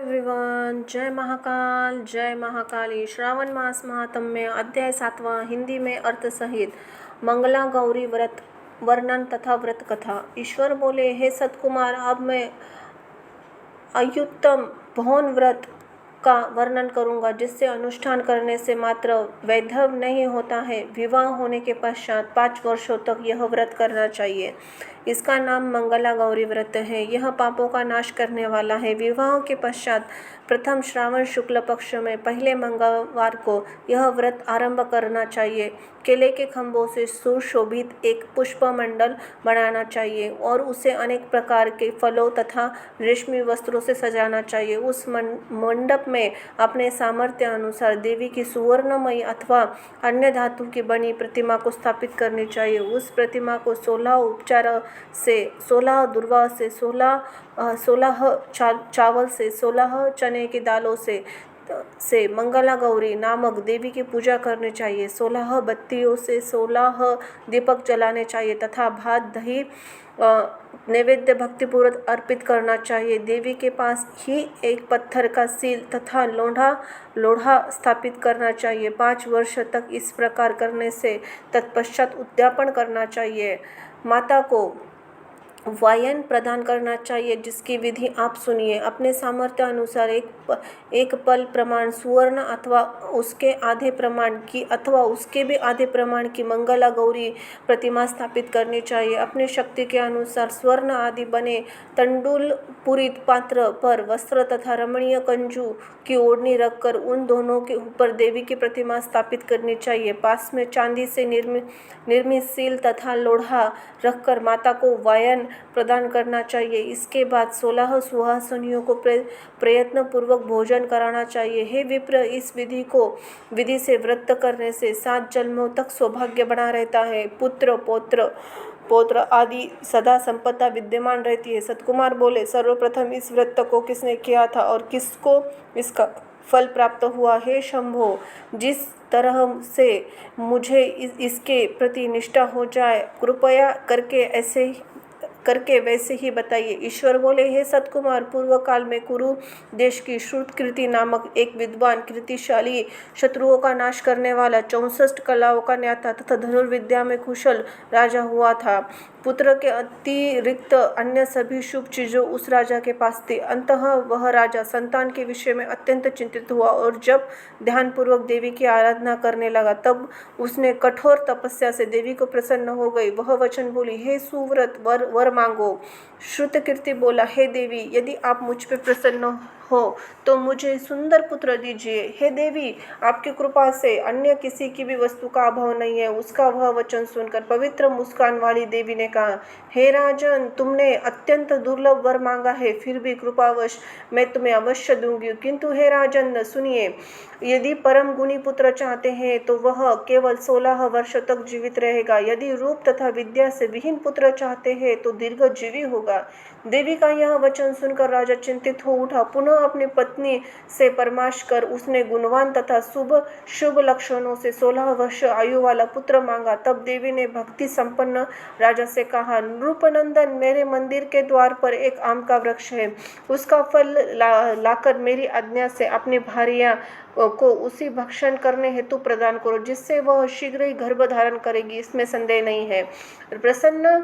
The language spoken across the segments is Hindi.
एवरीवन, जय महाकाल, जय महाकाली। श्रावण मास महात्म्य अध्याय 7वां, हिंदी में अर्थ सहित। मंगला गौरी व्रत वर्णन तथा व्रत कथा। ईश्वर बोले, हे सतकुमार, अब मैं अत्युत्तम भौन व्रत का वर्णन करूंगा, जिससे अनुष्ठान करने से मात्र वैधव नहीं होता है, विवाह होने के पश्चात 5 वर्षों तक यह व्रत करना चाहिए। इसका नाम मंगला गौरी व्रत है। यह पापों का नाश करने वाला है। विवाह के पश्चात प्रथम श्रावण शुक्ल पक्ष में पहले मंगलवार को यह व्रत आरंभ करना चाहिए। केले के खंभों से सुशोभित एक पुष्पमंडल बनाना चाहिए और उसे अनेक प्रकार के फलों तथा रेशमी वस्त्रों से सजाना चाहिए। उस मंडप में अपने सामर्थ्य अनुसार देवी की सुवर्णमयी अथवा अन्य धातु की बनी प्रतिमा को स्थापित करनी चाहिए। उस प्रतिमा को 16 उपचार से, 16 दुर्वा से, 16 चावल से, 16 चने की दालों से मंगला गौरी नामक देवी की पूजा करनी चाहिए। 16 बत्तियों से 16 दीपक जलाने चाहिए तथा भात दही नैवेद्य भक्तिपूर्वक अर्पित करना चाहिए। देवी के पास ही एक पत्थर का सील तथा लोढ़ा स्थापित करना चाहिए। 5 वर्ष तक इस प्रकार करने से तत्पश्चात उद्यापन करना चाहिए। माता को वायन प्रदान करना चाहिए, जिसकी विधि आप सुनिए। अपने सामर्थ्य अनुसार एक पल प्रमाण सुवर्ण अथवा उसके आधे प्रमाण की अथवा उसके भी आधे प्रमाण की मंगला गौरी प्रतिमा स्थापित करनी चाहिए। अपनी शक्ति के अनुसार स्वर्ण आदि बने तंडुल पूरित पात्र पर वस्त्र तथा रमणीय कंजू की ओढ़नी रखकर उन दोनों के ऊपर देवी की प्रतिमा स्थापित करनी चाहिए। पास में चांदी से निर्मित सील तथा लोढ़ा रखकर माता को वायन प्रदान करना चाहिए। इसके बाद 16 सुहासिनियों को प्रयत्न पूर्वक भोजन कराना चाहिए। हे विप्र, इस विधि से व्रत करने से 7 जन्मों तक सौभाग्य बना रहता है। पुत्र पौत्र आदि सदा संपदा विद्यमान रहती है। सतकुमार बोले, सर्वप्रथम इस व्रत को किसने किया था और किसको इसका फल प्राप्त हुआ? हे शंभो, जिस तरह से मुझे इसके प्रति निष्ठा हो जाए, कृपया करके वैसे ही बताइए। ईश्वर बोले, हे सतकुमार, पूर्व काल में कुरु देश की श्रुतकीर्ति नामक एक विद्वान कीर्तिशाली, शत्रुओं का नाश करने वाला, 64 कलाओं का ज्ञाता तथा धनुर्विद्या में कुशल राजा हुआ था। पुत्र के अतिरिक्त अन्य सभी शुभ चीज़ों उस राजा के पास थी। अंततः वह राजा संतान के विषय में अत्यंत चिंतित हुआ और जब ध्यानपूर्वक देवी की आराधना करने लगा, तब उसने कठोर तपस्या से देवी को प्रसन्न हो गई। वह वचन बोली, हे सुव्रत, वर मांगो। श्रुतकीर्ति बोला, हे देवी, यदि आप मुझ पे प्रसन्न हो तो मुझे सुंदर पुत्र दीजिए। हे देवी, आपकी कृपा से अन्य किसी की भी वस्तु का अभाव नहीं है। उसका वह वचन सुनकर पवित्र मुस्कान वाली देवी ने कहा, हे राजन, तुमने अत्यंत दुर्लभ वर मांगा है, फिर भी कृपावश मैं तुम्हें अवश्य दूंगी। किंतु हे राजन, सुनिए, यदि परम गुणी पुत्र चाहते हैं तो वह केवल 16 वर्ष तक जीवित रहेगा। यदि रूप तथा विद्या से विहीन पुत्र चाहते हैं तो दीर्घजीवी होगा। देवी का यह वचन सुनकर राजा चिंतित हो उठा। पुनः अपनी पत्नी से परामर्श कर उसने गुणवान तथा शुभ लक्षणों से 16 वर्ष आयु वाला पुत्र मांगा। तब देवी ने भक्ति संपन्न राजा से कहा, नृपनंदन, मेरे मंदिर के द्वार पर एक आम का वृक्ष है। उसका फल लाकर मेरी आज्ञा से अपनी भार्या को उसी भक्षण करने हेतु प्रदान करो, जिससे वह शीघ्र ही गर्भ धारण करेगी, इसमें संदेह नहीं है। प्रसन्न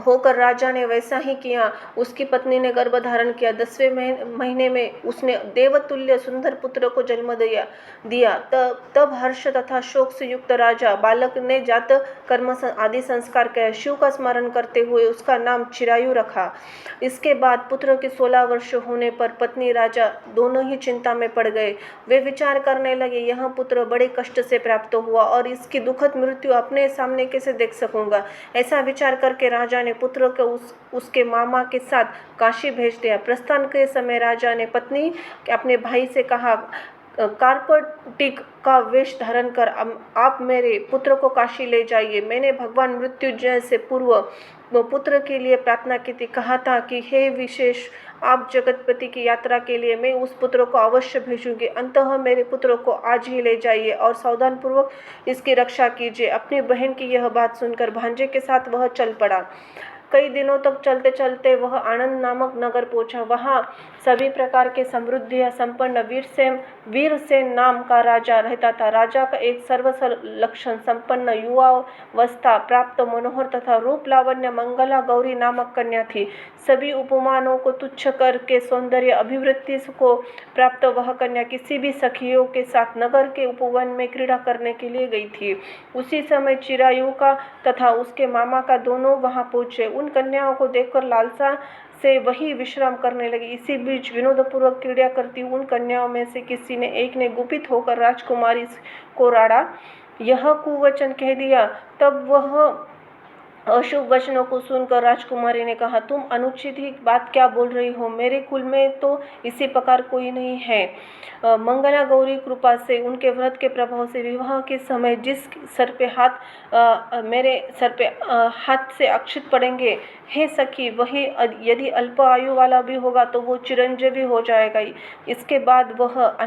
होकर राजा ने वैसा ही किया। उसकी पत्नी ने गर्भ धारण किया। 10वें महीने में उसने देवतुल्य सुंदर पुत्र को जन्म दिया। तब हर्ष तथा शोक से युक्त राजा बालक ने जात कर्म आदि संस्कार किया। शिव का स्मरण करते हुए उसका नाम चिरायु रखा। इसके बाद पुत्र के 16 वर्ष होने पर पत्नी राजा दोनों ही चिंता में पड़ गए। वे विचार करने लगे, यह पुत्र बड़े कष्ट से प्राप्त हुआ और इसकी दुखद मृत्यु अपने सामने कैसे देख सकूंगा। ऐसा विचार करके राजा ने पुत्र को उसके मामा के साथ काशी भेज दिया। प्रस्थान के समय राजा ने पत्नी अपने भाई से कहा, कार्पटिक का वेश धारण कर आप मेरे पुत्र को काशी ले जाइए। मैंने भगवान मृत्युंजय से पूर्व पुत्र के लिए प्रार्थना की थी। कहा था कि हे विशेष, आप जगतपति की यात्रा के लिए मैं उस पुत्र को अवश्य भेजूंगी। अंततः मेरे पुत्र को आज ही ले जाइए और सावधान पूर्वक इसकी रक्षा कीजिए। अपनी बहन की यह बात सुनकर भांजे के साथ वह चल पड़ा। कई दिनों तक चलते चलते वह आनंद नामक नगर पहुंचा। वहां सभी प्रकार के समृद्धियां संपन्न वीरसेन नाम का राजा रहता था। राजा का एक सर्वलक्षण संपन्न युवावस्था प्राप्त मनोहर तथा रूप लावण्य मंगला गौरी नामक कन्या थी। सभी उपमानों को तुच्छ करके सौंदर्य अभिवृद्धि को प्राप्त वह कन्या किसी भी सखियों के साथ नगर के उपवन में क्रीड़ा करने के लिए गई थी। उसी समय चिरायु का तथा उसके मामा का दोनों वहां पहुंचे। उन कन्याओं को देखकर लालसा से वही विश्राम करने लगे। इसी बीच विनोदपूर्वक क्रीड़ा करती उन कन्याओं में से किसी ने एक ने गुपित होकर राजकुमारी को राड़ा, यह कुवचन कह दिया। तब वह अशुभ वचनों को सुनकर राजकुमारी ने कहा, तुम अनुचित ही बात क्या बोल रही हो? मेरे कुल में तो इसी प्रकार कोई नहीं है। मंगला गौरी कृपा से उनके व्रत के प्रभाव से विवाह के समय जिस सर पे मेरे सर पे हाथ से अक्षत पड़ेंगे, हे सखी, वही यदि अल्प आयु वाला भी होगा तो वो चिरंजीवी हो जाएगा। इसके बाद वह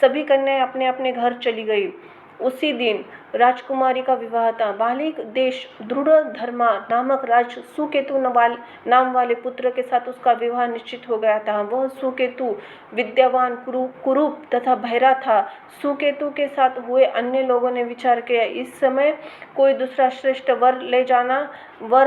सभी कन्याएं अपने अपने घर चली गई। उसी दिन राजकुमारी का विवाह था। बालिक देश दृढ़ धर्मा नामक राज सुकेतु नाम वाले पुत्र के साथ उसका विवाह निश्चित हो गया था। वह सुकेतु विद्यावान, कुरूप तथा बहरा था। सुकेतु के साथ हुए अन्य लोगों ने विचार किया, इस समय कोई दूसरा श्रेष्ठ वर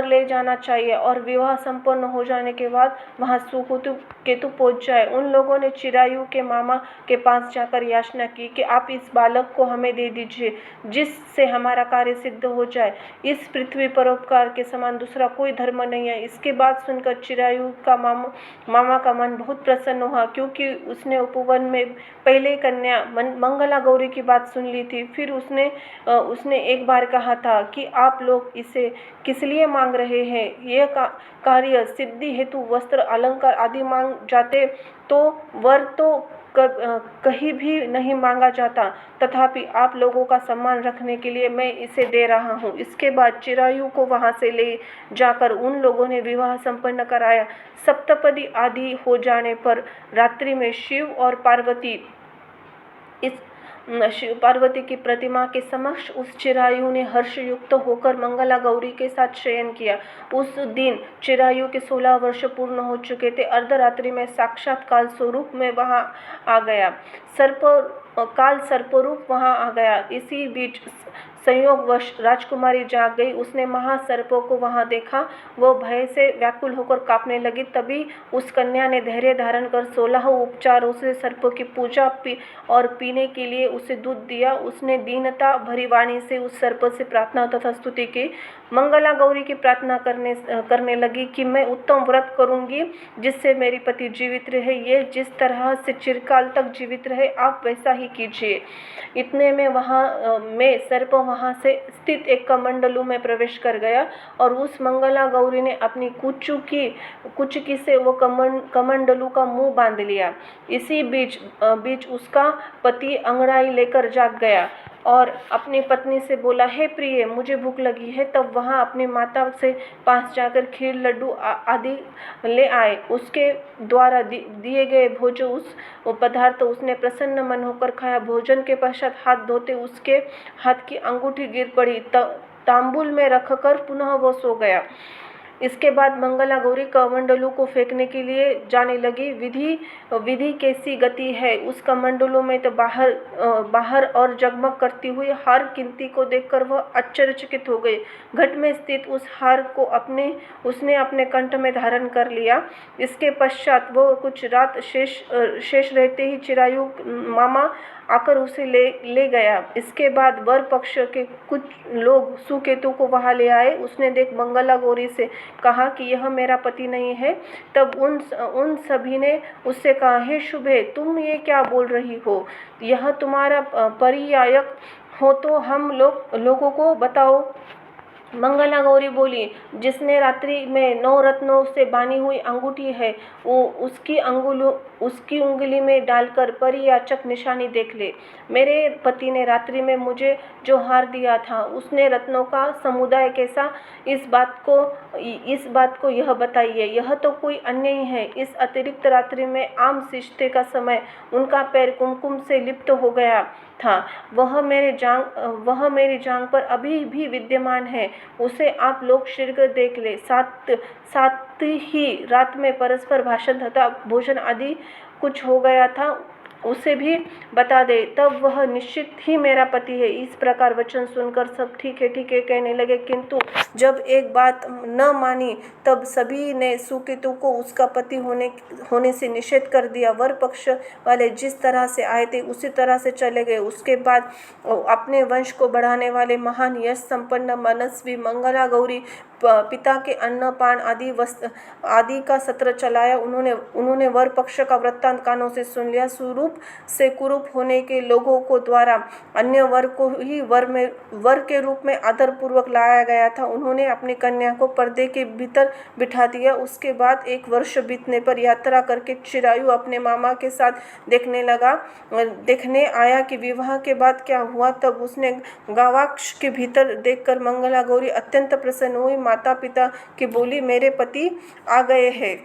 ले जाना चाहिए और विवाह संपन्न हो जाने के बाद वहां सुकेतु पहुंच जाए। उन लोगों ने चिरायु के मामा के पास जाकर याचना की कि आप इस बालक को हमें दे दीजिए, जिससे हमारा कार्य सिद्ध हो जाए। इस पृथ्वी पर परोपकार के समान दूसरा कोई धर्म नहीं है। इसके बाद सुनकर चिरायु का मामा का मन बहुत प्रसन्न हुआ, क्योंकि उसने उपवन में पहले कन्या मंगला गौरी की बात सुन ली थी। फिर उसने एक बार कहा था कि आप लोग इसे किस लिए मांग रहे हैं? यह कार्य सिद्धि हेतु वस्त्र, अलंकार आदि मांग जाते तो वर तो कहीं भी नहीं मांगा जाता, तथापि आप लोगों का सम्मान रखने के लिए मैं इसे दे रहा हूँ। इसके बाद चिरायु को वहां से ले जाकर उन लोगों ने विवाह संपन्न कराया। सप्तपदी आदि हो जाने पर रात्रि में शिव पार्वती की प्रतिमा के समक्ष उस चिरायु ने हर्ष युक्त होकर मंगला गौरी के साथ शयन किया। उस दिन चिरायु के 16 वर्ष पूर्ण हो चुके थे। अर्धरात्रि में साक्षात काल स्वरूप में वहां आ गया। काल सर्परूप वहां आ गया। इसी बीच संयोगवश राजकुमारी जाग गई। उसने महासर्पों को वहां देखा। वह भय से व्याकुल होकर कांपने लगी। तभी उस कन्या ने धैर्य धारण कर 16 उपचारों से सर्पों की पूजा और पीने के लिए उसे दूध दिया। उसने दीनता भरी वाणी से उस सर्प से प्रार्थना तथा स्तुति की। मंगला गौरी की प्रार्थना करने लगी कि मैं उत्तम व्रत करूंगी जिससे मेरी पति जीवित रहे। ये जिस तरह से चिरकाल तक जीवित रहे, आप वैसा ही कीजिए। इतने में सर्प वहां से स्थित एक कमंडलू में प्रवेश कर गया और उस मंगला गौरी ने अपनी कुचकी से वो कमंडलू का मुंह बांध लिया। इसी बीच उसका पति अंगड़ाई लेकर जाग गया और अपनी पत्नी से बोला, हे प्रिय, मुझे भूख लगी है। तब वहां अपनी माता से पास जाकर खीर, लड्डू आदि ले आए। उसके द्वारा दिए गए भोजन उस पदार्थ उसने प्रसन्न मन होकर खाया। भोजन के पश्चात हाथ धोते उसके हाथ की अंगूठी गिर पड़ी। तांबूल में रखकर पुनः वो सो गया। इसके बाद मंगला गौरी कमंडलू को फेंकने के लिए जाने लगी। विधि कैसी गति है! उस कमंडलू में तो बाहर और जगमग करती हुई हार कीमती को देखकर वह आश्चर्यचकित हो गई। घट में स्थित उस हार को उसने अपने कंठ में धारण कर लिया। इसके पश्चात वो कुछ रात शेष रहते ही चिरायु मामा आकर उसे ले गया। इसके बाद वर पक्ष के कुछ लोग सुकेतु को वहां ले आए। उसने देख मंगला गौरी से कहा कि यह मेरा पति नहीं है। तब उन सभी ने उससे कहा, हे शुभे, तुम ये क्या बोल रही हो? यह तुम्हारा परियायक हो तो हम लोगों को बताओ। मंगला गौरी बोली, जिसने रात्रि में 9 रत्नों से बानी हुई अंगूठी है, वो उसकी उंगली में डालकर परियाचक निशानी देख ले। मेरे पति ने रात्रि में मुझे जो हार दिया था, उसने रत्नों का समुदाय कैसा, इस बात को यह बताइए। यह तो कोई अन्य ही है। इस अतिरिक्त रात्रि में आम सिश्ते का समय उनका पैर कुमकुम से लिप्त हो गया था। वह मेरी जांघ पर अभी भी विद्यमान है। उसे आप लोग शीघ्र देख ले। साथ ही रात में परस्पर भाषण तथा भोजन आदि कुछ हो गया था, उसे भी बता दे, तब वह निश्चित ही मेरा पति है। इस प्रकार वचन सुनकर सब ठीक है कहने लगे, किंतु जब एक बात न मानी तब सभी ने सुकेतु को उसका पति होने से निषेध कर दिया। वर पक्ष वाले जिस तरह से आए थे उसी तरह से चले गए। उसके बाद अपने वंश को बढ़ाने वाले महान यश संपन्न मनस्वी मंगला गौरी पिता के अन्नपान आदि का सत्र चलाया। उन्होंने वर पक्ष का वृत्तांत कानों से सुन लिया। स्वरूप से कुरूप होने के लोगों को द्वारा अन्य वर को ही वर के रूप में आदर पूर्वक लाया गया था। उन्होंने अपनी कन्या को पर्दे के भीतर बिठा दिया। उसके बाद 1 वर्ष बीतने पर यात्रा करके चिरायु अपने मामा के साथ देखने आया कि विवाह के बाद क्या हुआ। तब उसने गवाक्ष के भीतर देखकर मंगला गौरी अत्यंत प्रसन्न हुई। माता पिता की बोली, मेरे पति आ गए हैं।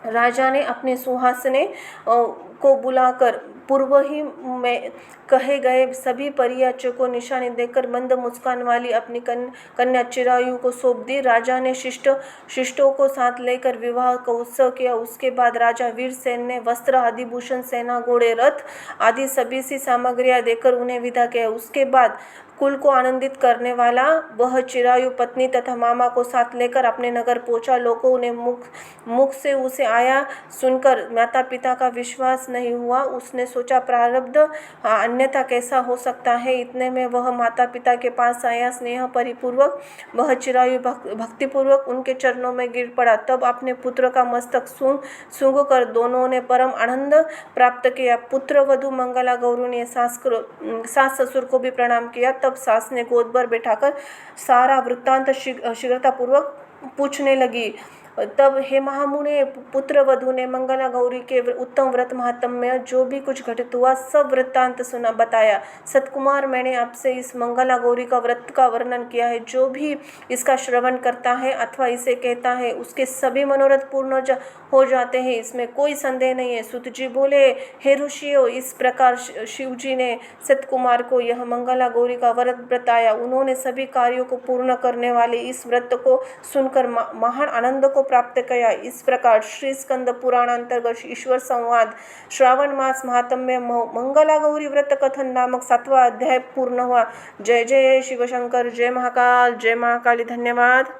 राजा ने अपने सुहासने को बुलाकर पूर्व ही में कहे गए सभी परियाचों को निशानी देकर मंद मुस्कान वाली अपनी कन्या चिरायु को सौंप दी। राजा ने शिष्टों को साथ लेकर विवाह का उत्सव किया। उसके बाद राजा वीरसेन ने वस्त्र आदि भूषण, सेना, घोड़े, रथ आदि सभी सी सामग्रियां देकर उन्हें विदा किया। उसके बाद कुल को आनंदित करने वाला वह चिरायु पत्नी तथा मामा को साथ लेकर अपने नगर पहुंचा। लोगों ने मुख से उसे आया सुनकर माता पिता का विश्वास नहीं हुआ। उसने सोचा, प्रारब्ध अन्यथा कैसा हो सकता है। इतने में वह माता पिता के पास आया। स्नेह परिपूर्वक वह चिरायु भक्तिपूर्वक उनके चरणों में गिर पड़ा। तब अपने पुत्र का मस्तक सूंघ कर दोनों ने परम आनंद प्राप्त किया। पुत्र वधू मंगला गौरी ने सास ससुर को भी प्रणाम किया। तब सास ने गोद पर बैठाकर सारा वृत्तांत शीघ्रतापूर्वक पूछने लगी। तब हे महामुने, पुत्र वधू ने मंगला गौरी के उत्तम व्रत महात्म्य जो भी कुछ घटित हुआ सब वृत्तांत बताया। सतकुमार, मैंने आपसे इस मंगला गौरी का व्रत का वर्णन किया है। जो भी इसका श्रवण करता है अथवा इसे कहता है उसके सभी मनोरथ पूर्ण हो जाते हैं, इसमें कोई संदेह नहीं है। सुत जी बोले, हे ऋषियों, इस प्रकार शिवजी ने सतकुमार को यह मंगला गौरी का व्रत बताया। उन्होंने सभी कार्यों को पूर्ण करने वाले इस व्रत को सुनकर महान आनंद को प्राप्त किया। इस प्रकार श्री स्कंद पुराण अंतर्गत ईश्वर संवाद श्रावण मास महात्म्य मंगला गौरी व्रत कथन नामक 7वां अध्याय पूर्ण हुआ। जय जय शिव शंकर, जय महाकाल, जय महाकाली। धन्यवाद।